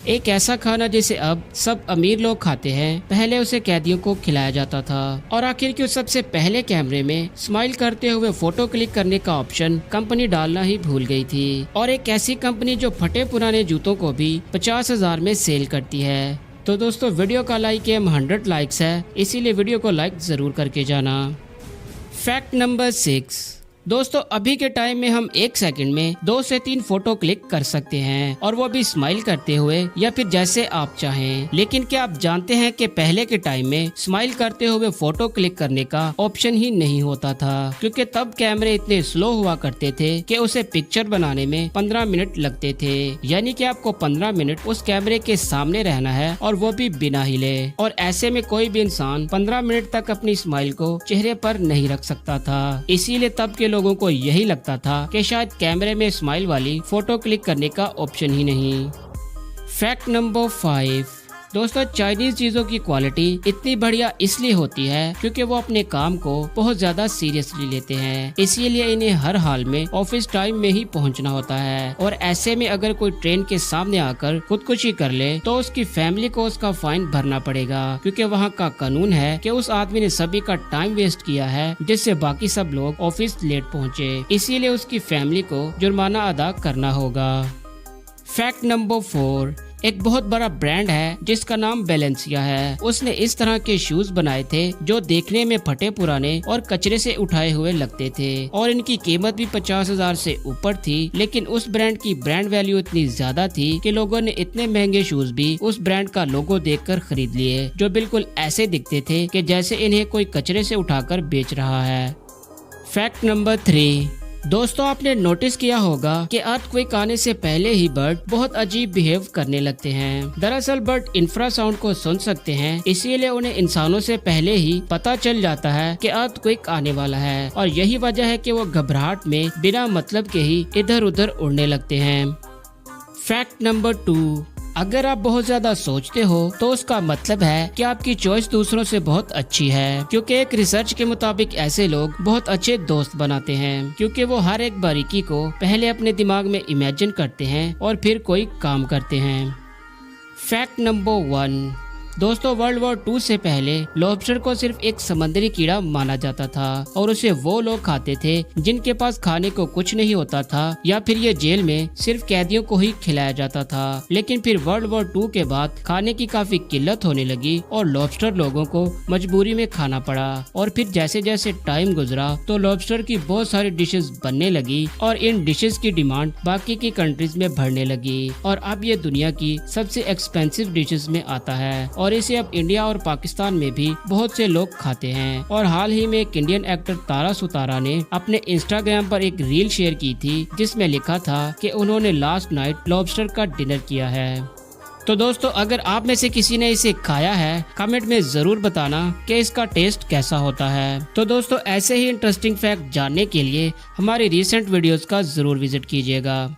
एक ऐसा खाना जिसे अब सब अमीर लोग खाते हैं, पहले उसे कैदियों को खिलाया जाता था। और आखिर क्यों सबसे पहले कैमरे में स्माइल करते हुए फोटो क्लिक करने का ऑप्शन कंपनी डालना ही भूल गई थी। और एक ऐसी कंपनी जो फटे पुराने जूतों को भी 50,000 में सेल करती है। तो दोस्तों वीडियो का लाइक एम 100 लाइक्स है, इसीलिए वीडियो को लाइक जरूर करके जाना। Fact number 6। दोस्तों अभी के टाइम में हम 1 सेकंड में 2 से 3 फोटो क्लिक कर सकते हैं, और वो भी स्माइल करते हुए या फिर जैसे आप चाहें। लेकिन क्या आप जानते हैं कि पहले के टाइम में स्माइल करते हुए फोटो क्लिक करने का ऑप्शन ही नहीं होता था, क्योंकि तब कैमरे इतने स्लो हुआ करते थे कि उसे पिक्चर बनाने में 15 मिनट लगते थे। यानी कि आपको 15 मिनट उस कैमरे के सामने रहना है, और वो भी बिना हिले। और ऐसे में कोई भी इंसान 15 मिनट तक अपनी स्माइल को चेहरे पर नहीं रख सकता था। इसीलिए तब के लोगों को यही लगता था कि शायद कैमरे में स्माइल वाली फोटो क्लिक करने का ऑप्शन ही नहीं। Fact number 5। दोस्तों चाइनीज चीजों की क्वालिटी इतनी बढ़िया इसलिए होती है क्योंकि वो अपने काम को बहुत ज्यादा सीरियसली लेते हैं, इसीलिए इन्हें हर हाल में ऑफिस टाइम में ही पहुंचना होता है। और ऐसे में अगर कोई ट्रेन के सामने आकर खुदकुशी कर ले तो उसकी फैमिली को उसका फाइन भरना पड़ेगा, क्योंकि वहाँ का कानून है कि उस आदमी ने सभी का टाइम वेस्ट किया है, जिससे बाकी सब लोग ऑफिस लेट पहुँचे। इसीलिए उसकी फैमिली को जुर्माना अदा करना होगा। Fact number 4। एक बहुत बड़ा ब्रांड है जिसका नाम बैलेंसिया है। उसने इस तरह के शूज बनाए थे जो देखने में फटे पुराने और कचरे से उठाए हुए लगते थे, और इनकी कीमत भी 50,000 से ऊपर थी। लेकिन उस ब्रांड की ब्रांड वैल्यू इतनी ज्यादा थी कि लोगों ने इतने महंगे शूज भी उस ब्रांड का लोगो देखकर खरीद लिए, जो बिल्कुल ऐसे दिखते थे कि जैसे इन्हें कोई कचरे से उठाकर बेच रहा है। Fact number 3। दोस्तों आपने नोटिस किया होगा कि अर्थक्वेक आने से पहले ही बर्ड बहुत अजीब बिहेव करने लगते हैं। दरअसल बर्ड इंफ्रासाउंड को सुन सकते हैं, इसीलिए उन्हें इंसानों से पहले ही पता चल जाता है कि अर्थक्वेक आने वाला है, और यही वजह है कि वो घबराहट में बिना मतलब के ही इधर उधर उड़ने लगते हैं। Fact number 2। अगर आप बहुत ज्यादा सोचते हो तो उसका मतलब है कि आपकी चॉइस दूसरों से बहुत अच्छी है, क्योंकि एक रिसर्च के मुताबिक ऐसे लोग बहुत अच्छे दोस्त बनाते हैं, क्योंकि वो हर एक बारीकी को पहले अपने दिमाग में इमेजिन करते हैं और फिर कोई काम करते हैं। Fact number 1। दोस्तों वर्ल्ड वॉर 2 से पहले लॉबस्टर को सिर्फ एक समुद्री कीड़ा माना जाता था, और उसे वो लोग खाते थे जिनके पास खाने को कुछ नहीं होता था, या फिर ये जेल में सिर्फ कैदियों को ही खिलाया जाता था। लेकिन फिर वर्ल्ड वॉर 2 के बाद खाने की काफी किल्लत होने लगी और लॉबस्टर लोगों को मजबूरी में खाना पड़ा। और फिर जैसे जैसे टाइम गुजरा तो लॉबस्टर की बहुत सारी डिशेस बनने लगी, और इन डिशेस की डिमांड बाकी की कंट्रीज में बढ़ने लगी, और अब ये दुनिया की सबसे एक्सपेंसिव डिशेस में आता है। और इसे अब इंडिया और पाकिस्तान में भी बहुत से लोग खाते हैं। और हाल ही में एक इंडियन एक्टर तारा सुतारा ने अपने इंस्टाग्राम पर एक रील शेयर की थी, जिसमें लिखा था कि उन्होंने लास्ट नाइट लॉबस्टर का डिनर किया है। तो दोस्तों अगर आप में से किसी ने इसे खाया है, कमेंट में जरूर बताना कि इसका टेस्ट कैसा होता है। तो दोस्तों ऐसे ही इंटरेस्टिंग फैक्ट जानने के लिए हमारी रिसेंट वीडियोस का जरूर विजिट कीजिएगा।